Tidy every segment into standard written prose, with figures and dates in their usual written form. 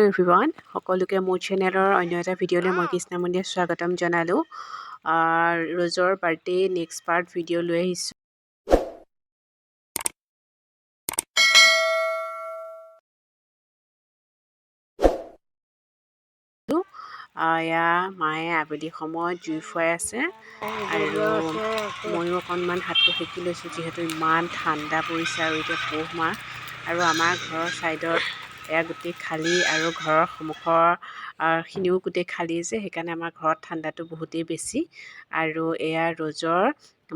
Everyone সকলোকে মোৰ চেনেলৰ অন্য এটা ভিডিঅ'লৈ মই কৃষ্ণমণিয়ে স্বাগতম জনালোঁ ৰ'জৰ বাৰ্থডে নেক্সট পাৰ্ট ভিডিঅ' লৈ আহিছোঁ এয়া মায়ে আবেলি সময়ত জুই ফুৱাই আছে আৰু ময়ো অকণমান হাতটো সেকি লৈছোঁ যিহেতু ইমান ঠাণ্ডা পৰিছে আৰু এতিয়া পুহ মাহ আৰু আমাৰ ঘৰৰ ছাইডত এয়া গোটেই খালী আৰু ঘৰৰ সন্মুখৰ খিনিও গোটেই খালী যে সেইকাৰণে আমাৰ ঘৰত ঠাণ্ডাটো বহুতেই বেছি আৰু এয়া ৰ'জৰ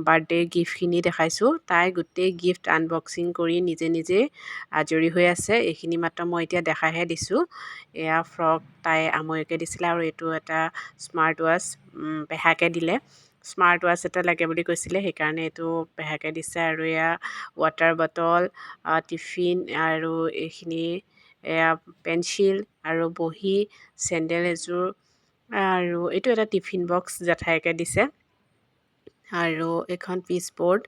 বাৰ্থডে গিফ্টখিনি দেখাইছোঁ তাই গোটেই গিফ্ট আনবক্সিং কৰি নিজে নিজে আজৰি হৈ আছে এইখিনি মাত্ৰ মই এতিয়া দেখাইহে দিছোঁ এয়া ফ্ৰক তাই আমৈকে দিছিলে আৰু এইটো এটা স্মাৰ্ট ৱাচ পেহাকে দিলে স্মাৰ্ট ৱাচ এটা লাগে বুলি কৈছিলে সেইকাৰণে এইটো পেহাকে দিছে আৰু এয়া ৱাটাৰ বটল টিফিন আৰু এইখিনি এয়া পেঞ্চিল আৰু বহী চেণ্ডেল এযোৰ আৰু এইটো এটা টিফিন বক্স জেঠাইকে দিছে আৰু এখন পিচবৰ্ড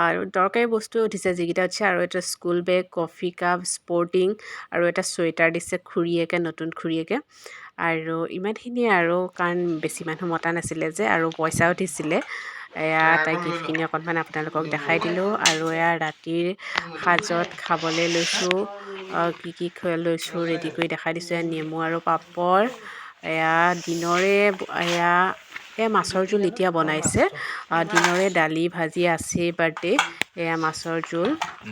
আৰু দৰকাৰী বস্তু উঠিছে যিকেইটা উঠিছে আৰু এটা school bag coffee cup sporting আৰু এটা চুৱেটাৰ দিছে খুৰীয়েকে নতুন খুৰীয়েকে আৰু ইমানখিনিয়ে আৰু কাৰণ বেছি মানুহ মতা নাছিলে যে আৰু পইচাও উঠিছিলে এয়া তাই গিফ্টখিনি অকণমান আপোনালোকক দেখাই দিলোঁ আৰু এয়া ৰাতিৰ সাজত খাবলৈ লৈছোঁ কি কি লৈছোঁ ৰেডি কৰি দেখাই দিছোঁ নেমু আৰু পাপৰ এয়া দিনৰে এয়া মাছৰ জোল এতিয়া বনাইছে দিনৰে দালি ভাজি আছেই বাৰ্থডে এয়া মাছৰ জোল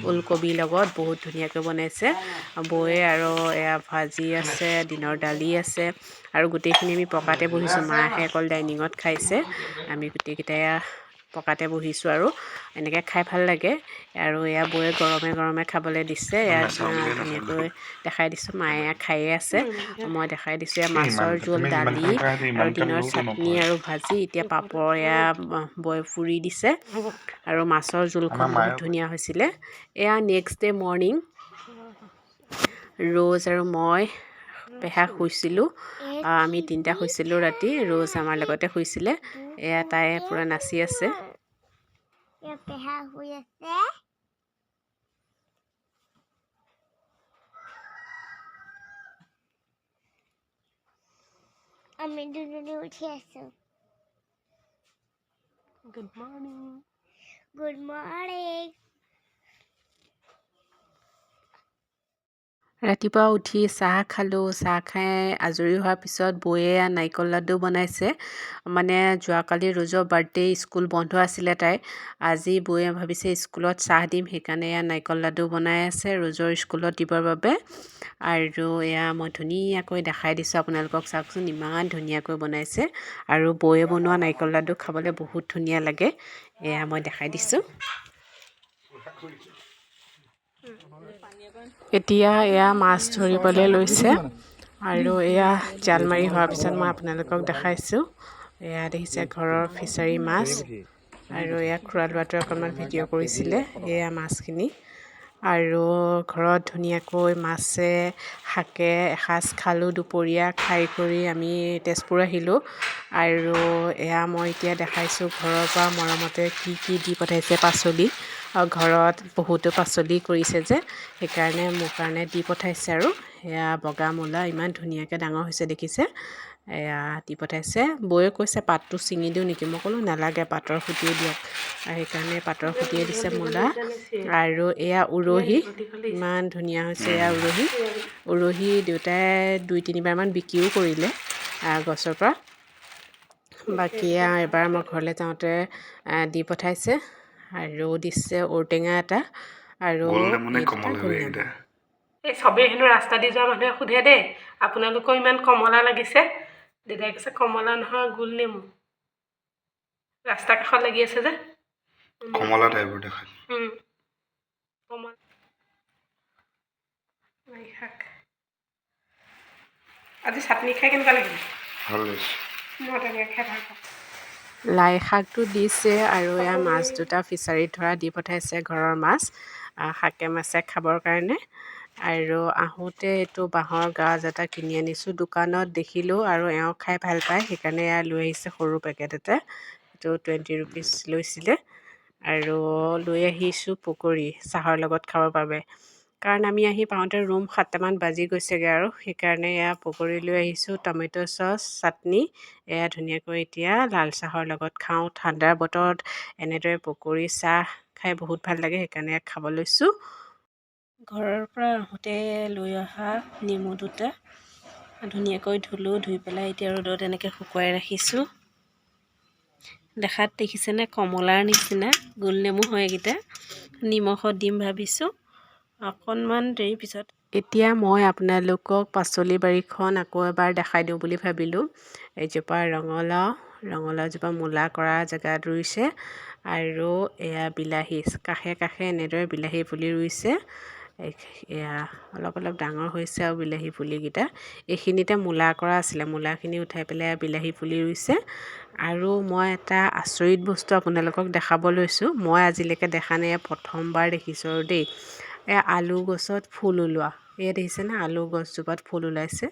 ওলকবিৰ লগত বহুত ধুনীয়াকৈ বনাইছে বৌয়ে আৰু এয়া ভাজি আছে দিনৰ দালি আছে আৰু গোটেইখিনি আমি পকাতে বহিছোঁ মাহে অকল ডাইনিঙত খাইছে আমি গোটেইকেইটাই পকাতে বহিছোঁ আৰু এনেকৈ খাই ভাল লাগে আৰু এয়া বৌয়ে গৰমে গৰমে খাবলৈ দিছে এয়া ধুনীয়াকৈ দেখাই দিছোঁ মায়ে খায়ে আছে মই দেখাই দিছোঁ এয়া মাছৰ জোল দালি আৰু দিনৰ চাটনি আৰু ভাজি এতিয়া পাপৰ এয়া বৌয়ে পুৰি দিছে আৰু মাছৰ জোলখন বহুত ধুনীয়া হৈছিলে এয়া নেক্সট ডে মৰ্ণিং ৰ'জ আৰু মই পেহা শুইছিলোঁ আমি তিনিটা শুইছিলোঁ ৰাতি ৰ'জ আমাৰ লগতে শুইছিলে এয়া তাই পূৰা নাচি আছে পেহা শুই আছে আমি দুজনী উঠি আছোঁ গুড মৰ্ণিং গুড মৰ্ণিং ৰাতিপুৱা উঠি চাহ খালোঁ চাহ খাই আজৰি হোৱাৰ পিছত বৌয়ে নাৰিকল লাডু বনাইছে মানে যোৱাকালি ৰ'জৰ বাৰ্থডে স্কুল বন্ধ আছিলে তাই আজি বৌয়ে ভাবিছে স্কুলত চাহ দিম সেইকাৰণে এয়া নাৰিকল লাডু বনাই আছে ৰ'জৰ স্কুলত দিবৰ বাবে আৰু এয়া মই ধুনীয়াকৈ দেখাই দিছোঁ আপোনালোকক চাওকচোন ইমান ধুনীয়াকৈ বনাইছে আৰু বৌয়ে বনোৱা নাৰিকল লাডু খাবলৈ বহুত ধুনীয়া লাগে এয়া মই দেখাই দিছোঁ এতিয়া এয়া মাছ ধৰিবলৈ লৈছে আৰু এয়া জাল মাৰি হোৱাৰ পিছত মই আপোনালোকক দেখাইছোঁ এয়া দেখিছে ঘৰৰ ফিচাৰী মাছ আৰু এয়া খুৰা ল'ৰাটোৱে অকণমান ভিডিঅ' কৰিছিলে এয়া মাছখিনি আৰু ঘৰত ধুনীয়াকৈ মাছে শাকে এসাঁজ খালোঁ দুপৰীয়া খাই কৰি আমি তেজপুৰ আহিলোঁ আৰু এয়া মই এতিয়া দেখাইছোঁ ঘৰৰ পৰা মৰমতে কি কি দি পঠাইছে পাচলি আৰু ঘৰত বহুতো পাচলি কৰিছে যে সেইকাৰণে মোৰ কাৰণে দি পঠাইছে আৰু এয়া বগা মূলা ইমান ধুনীয়াকৈ ডাঙৰ হৈছে দেখিছে এয়া দি পঠাইছে বৌয়ে কৈছে পাতটো ছিঙি দিওঁ নেকি মই ক'লোঁ নালাগে পাতৰ খুটিয়ে দিয়ক আৰু সেইকাৰণে পাতৰ খুটিয়ে দিছে মূলা আৰু এয়া উৰহি ইমান ধুনীয়া হৈছে এয়া উৰহি দেউতাই 2-3বাৰমান বিক্ৰীও কৰিলে গছৰ পৰা বাকী এবাৰ মই ঘৰলৈ যাওঁতে দি পঠাইছে আৰু দিছে ঔটেঙা এটা আৰু এই চবেই হেনো ৰাস্তা দি যোৱা মানুহে সোধে দেই আপোনালোকৰ ইমান কমলা লাগিছে দেউতাই কৈছে কমলা নহয় গোল নেমু ৰাস্তা কাষত লাগি আছে যে কমলা টাইপৰ দেখায় কমলা লাই শাক আজি চাটনি খাই কেনেকুৱা লাগিল ভাল লাগিছে মই তেনেকৈ খাই ভাল পাওঁ লাই শাকটো দিছে আৰু এয়া মাছ দুটা ফিচাৰীত ধৰা দি পঠাইছে ঘৰৰ মাছ শাকে মাছে খাবৰ কাৰণে আৰু আহোঁতে এইটো বাঁহৰ গাজ এটা কিনি আনিছোঁ দোকানত দেখিলোঁ আৰু এওঁ খাই ভাল পায় সেইকাৰণে এয়া লৈ আহিছে সৰু পেকেট এটা এইটো 20 rupees লৈছিলে আৰু লৈ আহিছোঁ পকৰি চাহৰ লগত খাবৰ বাবে কাৰণ আমি আহি পাওঁতে ৰুম 7টামান বাজি গৈছেগৈ আৰু সেইকাৰণে এয়া পকৰি লৈ আহিছোঁ, টমেট' চচ, চাটনি। এয়া ধুনীয়াকৈ এতিয়া লাল চাহৰ লগত খাওঁ। ঠাণ্ডাৰ বতৰত এনেদৰে পকৰি চাহ খাই বহুত ভাল লাগে, সেইকাৰণে খাব লৈছোঁ। ঘৰৰ পৰা আহোঁতে লৈ অহা নেমু দুটা ধুনীয়াকৈ ধুলোঁ, ধুই পেলাই এতিয়া ৰ'দত এনেকৈ শুকুৱাই ৰাখিছোঁ। দেখাত দেখিছেনে কমলাৰ নিচিনা, গোল নেমু হয় এইকেইটা। নিমখত দিম ভাবিছোঁ অকণমান দেৰি পিছত। এতিয়া মই আপোনালোকক পাচলি বাৰীখন আকৌ এবাৰ দেখাই দিওঁ বুলি ভাবিলোঁ। এজোপা ৰঙালাওজোপা মূলা কৰা জেগাত ৰুইছে আৰু এয়া বিলাহী কাষে কাষে এনেদৰে বিলাহী পুলি ৰুইছে। এয়া অলপ ডাঙৰ হৈছে আৰু বিলাহী পুলিকেইটা। এইখিনিতে মূলা কৰা আছিলে, মূলাখিনি উঠাই পেলাই বিলাহী পুলি ৰুইছে। আৰু মই এটা আচৰিত বস্তু আপোনালোকক দেখাব লৈছোঁ। মই আজিলৈকে দেখা নাই, প্ৰথমবাৰ দেখিছোঁ আৰু দেই। আলু গছত ফুল ওলোৱা, এয়া দেখিছেনে আলু গছজোপাত ফুল ওলাইছে।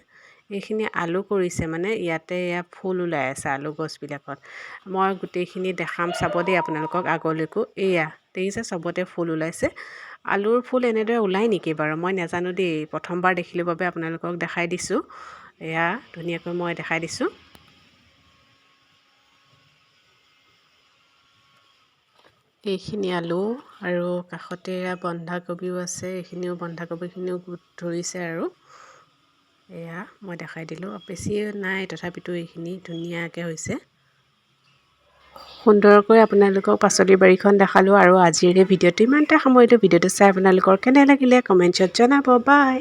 এইখিনি আলু কৰিছে মানে, ইয়াতে এয়া ফুল ওলাই আছে আলু গছবিলাকত। মই গোটেইখিনি দেখাম চাব দেই আপোনালোকক আগলৈকো। এয়া দেখিছে চবতে ফুল ওলাইছে। আলুৰ ফুল এনেদৰে ওলাই নেকি বাৰু, মই নাজানো দেই। প্ৰথমবাৰ দেখিলোঁ বাবে আপোনালোকক দেখাই দিছোঁ। এয়া ধুনীয়াকৈ মই দেখাই দিছোঁ। এইখিনি আলু আৰু কাষতে এয়া বন্ধাকবিও আছে। এইখিনিও বন্ধাকবিখিনিও গোট ধৰিছে আৰু এয়া মই দেখাই দিলোঁ। বেছি নাই তথাপিতো এইখিনি ধুনীয়াকৈ হৈছে। সুন্দৰকৈ আপোনালোকক পাচলি বাৰীখন দেখালোঁ আৰু আজিৰ এই ভিডিঅ'টো ইমানতে সামৰিলোঁ। ভিডিঅ'টো চাই আপোনালোকৰ কেনে লাগিলে কমেণ্টছত জনাব। বাই।